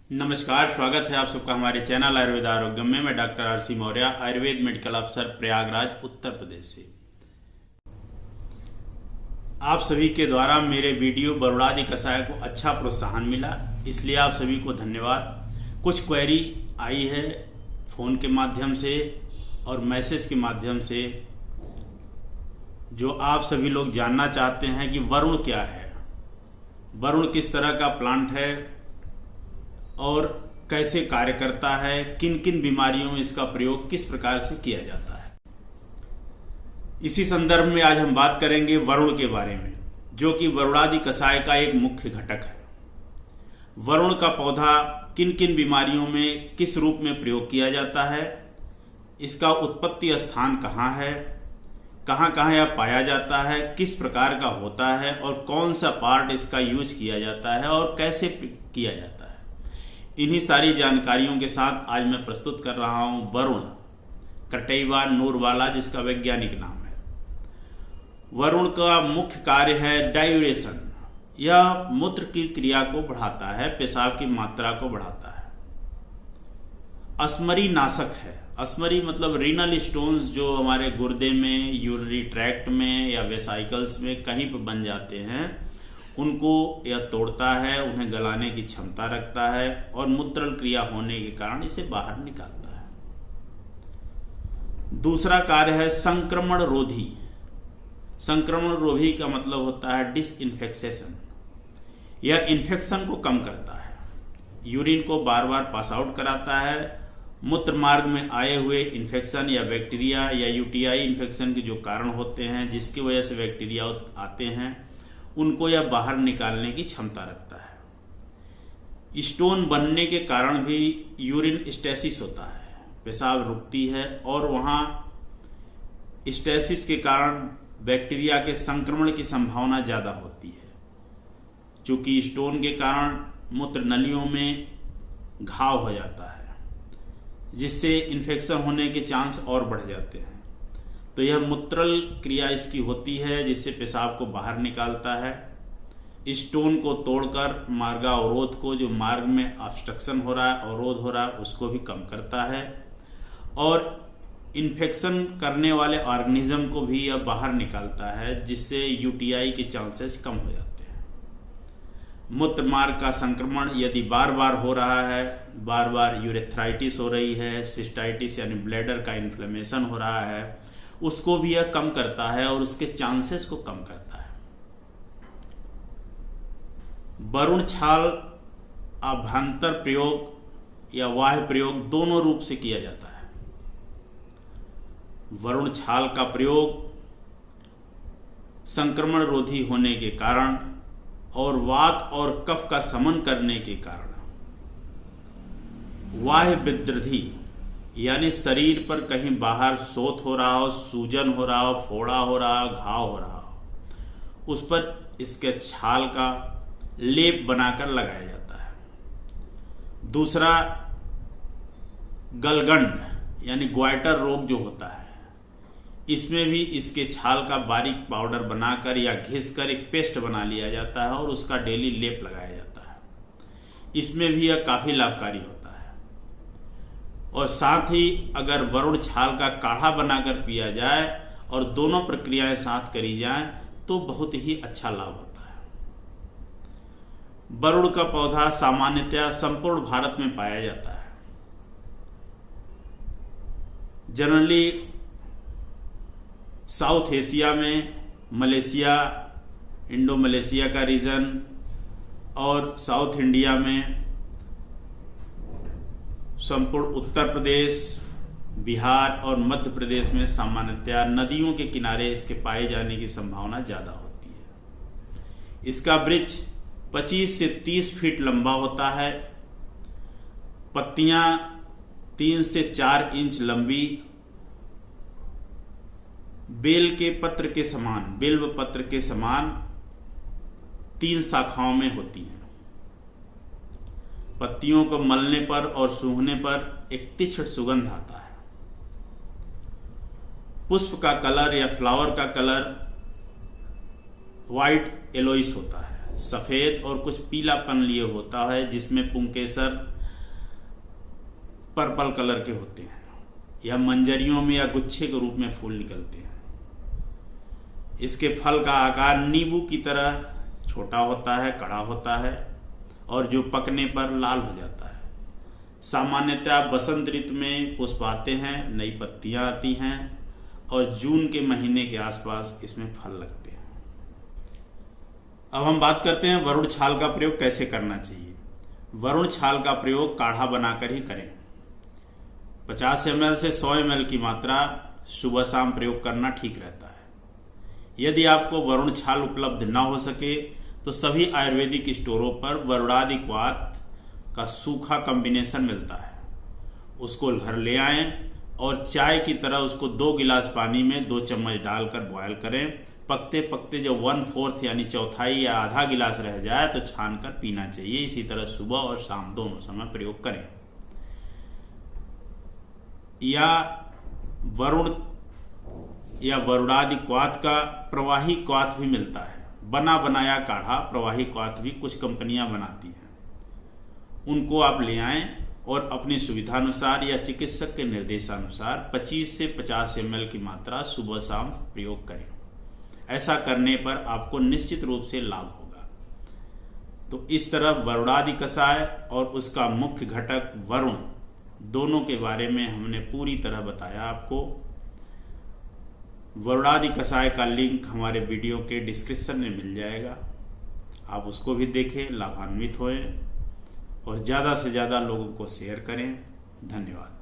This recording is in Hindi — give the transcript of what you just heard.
नमस्कार, स्वागत है आप सबका हमारे चैनल आयुर्वेद आरोग्यम में। मैं doctor RC. Maurya, Ayurveda medical अफसर, प्रयागराज, उत्तर प्रदेश से। आप सभी के द्वारा मेरे वीडियो बरुड़ादि कषाय को अच्छा प्रोत्साहन मिला, इसलिए आप सभी को धन्यवाद। कुछ क्वेरी आई है फ़ोन के माध्यम से और मैसेज के माध्यम से, जो आप सभी लोग जानना चाहते हैं कि वरुण क्या है, वरुण किस तरह का प्लांट है और कैसे कार्य करता है, किन किन बीमारियों में इसका प्रयोग किस प्रकार से किया जाता है। इसी संदर्भ में आज हम बात करेंगे वरुण के बारे में, जो कि वरुड़ादि कषाय का एक मुख्य घटक है। वरुण का पौधा किन किन बीमारियों में किस रूप में प्रयोग किया जाता है, इसका उत्पत्ति स्थान कहाँ है, कहाँ कहाँ यह पाया जाता है, किस प्रकार का होता है और कौन सा पार्ट इसका यूज किया जाता है और कैसे किया जाता है, इन्हीं सारी जानकारियों के साथ आज मैं प्रस्तुत कर रहा हूँ वरुण कटैवा नूरवाला, जिसका वैज्ञानिक नाम है। वरुण का मुख्य कार्य है डायूरेशन। यह मूत्र की क्रिया को बढ़ाता है, पेशाब की मात्रा को बढ़ाता है। अस्मरी नाशक है। अस्मरी मतलब रीनल स्टोन्स जो हमारे गुर्दे में, यूरिनरी ट्रैक्ट में या वेसाइकल्स में कहीं पर बन जाते हैं, उनको यह तोड़ता है, उन्हें गलाने की क्षमता रखता है और मूत्रल क्रिया होने के कारण इसे बाहर निकालता है। दूसरा कार्य है संक्रमण रोधी। संक्रमण रोधी का मतलब होता है डिसइंफेक्शन। यह इन्फेक्शन को कम करता है, यूरिन को बार बार पास आउट कराता है। मूत्र मार्ग में आए हुए इन्फेक्शन या बैक्टीरिया या यूटीआई इन्फेक्शन के जो कारण होते हैं, जिसकी वजह से बैक्टीरिया आते हैं, उनको यह बाहर निकालने की क्षमता रखता है। स्टोन बनने के कारण भी यूरिन स्टेसिस होता है, पेशाब रुकती है और वहाँ स्टेसिस के कारण बैक्टीरिया के संक्रमण की संभावना ज़्यादा होती है, क्योंकि स्टोन के कारण मूत्र नलियों में घाव हो जाता है, जिससे इन्फेक्शन होने के चांस और बढ़ जाते हैं। तो यह मूत्रल क्रिया इसकी होती है, जिससे पेशाब को बाहर निकालता है। स्टोन को तोड़कर मार्गावरोध को, जो मार्ग में ऑब्स्ट्रक्शन हो रहा है, अवरोध हो रहा है, उसको भी कम करता है और इन्फेक्शन करने वाले ऑर्गेनिज्म को भी यह बाहर निकालता है, जिससे यूटीआई के चांसेस कम हो जाते हैं। मूत्र मार्ग का संक्रमण यदि बार बार हो रहा है, बार बार यूरेथ्राइटिस हो रही है, सिस्टाइटिस यानी ब्लैडर का इन्फ्लेमेशन हो रहा है, उसको भी यह कम करता है और उसके चांसेस को कम करता है। वरुण छाल आभ्यंतर प्रयोग या बाह्य प्रयोग दोनों रूप से किया जाता है। वरुण छाल का प्रयोग संक्रमण रोधी होने के कारण और वात और कफ का समन करने के कारण, बाह्य विद्रधि यानी शरीर पर कहीं बाहर शोथ हो रहा हो, सूजन हो रहा हो, फोड़ा हो रहा हो, घाव हो रहा हो, उस पर इसके छाल का लेप बनाकर लगाया जाता है। दूसरा, गलगंड यानी ग्वाइटर रोग जो होता है, इसमें भी इसके छाल का बारीक पाउडर बनाकर या घिसकर एक पेस्ट बना लिया जाता है और उसका डेली लेप लगाया जाता है। इसमें भी यह काफ़ी लाभकारी होता है। और साथ ही अगर वरुण छाल का काढ़ा बनाकर पिया जाए और दोनों प्रक्रियाएं साथ करी जाएं, तो बहुत ही अच्छा लाभ होता है। वरुण का पौधा सामान्यतया संपूर्ण भारत में पाया जाता है। जनरली साउथ एशिया में, मलेशिया, इंडो मलेशिया का रीजन और साउथ इंडिया में, संपूर्ण उत्तर प्रदेश, बिहार और मध्य प्रदेश में सामान्यतया नदियों के किनारे इसके पाए जाने की संभावना ज़्यादा होती है। इसका वृक्ष 25 से 30 फीट लंबा होता है। पत्तियां 3 से 4 इंच लंबी, बेल के पत्र के समान, बिल्व पत्र के समान 3 शाखाओं में होती हैं। पत्तियों को मलने पर और सूंघने पर एक तीक्ष्ण सुगंध आता है। पुष्प का कलर या फ्लावर का कलर वाइट येलोइश होता है, सफ़ेद और कुछ पीलापन लिए होता है, जिसमें पुंकेसर पर्पल कलर के होते हैं या मंजरियों में या गुच्छे के रूप में फूल निकलते हैं। इसके फल का आकार नींबू की तरह छोटा होता है, कड़ा होता है और जो पकने पर लाल हो जाता है। सामान्यतः बसंत ऋतु में पुष्प आते हैं, नई पत्तियां आती हैं और जून के महीने के आसपास इसमें फल लगते हैं। अब हम बात करते हैं वरुण छाल का प्रयोग कैसे करना चाहिए। वरुण छाल का प्रयोग काढ़ा बनाकर ही करें। 50 ml से 100 ml की मात्रा सुबह शाम प्रयोग करना ठीक रहता है। यदि आपको वरुण छाल उपलब्ध ना हो सके तो सभी आयुर्वेदिक स्टोरों पर वरुणादि क्वाथ का सूखा कॉम्बिनेशन मिलता है, उसको घर ले आएं और चाय की तरह उसको 2 गिलास पानी में 2 चम्मच डालकर बॉयल करें। पकते पकते जब 1/4 यानी चौथाई या आधा गिलास रह जाए तो छान कर पीना चाहिए। इसी तरह सुबह और शाम दोनों समय प्रयोग करें। या वरुण या वरुणादि क्वाथ का प्रवाही क्वाथ भी मिलता है। बना बनाया काढ़ा प्रवाही क्वाथ भी कुछ कंपनियां बनाती हैं। उनको आप ले आएं और अपनी सुविधानुसार या चिकित्सक के निर्देशानुसार 25 से 50 ml की मात्रा सुबह शाम प्रयोग करें। ऐसा करने पर आपको निश्चित रूप से लाभ होगा। तो इस तरह वरुणादि कषाय और उसका मुख्य घटक वरुण दोनों के बारे में हमने पूरी तरह बताया आपको। वरुणादि कषाय का लिंक हमारे वीडियो के डिस्क्रिप्शन में मिल जाएगा, आप उसको भी देखें, लाभान्वित होएं और ज़्यादा से ज़्यादा लोगों को शेयर करें। धन्यवाद।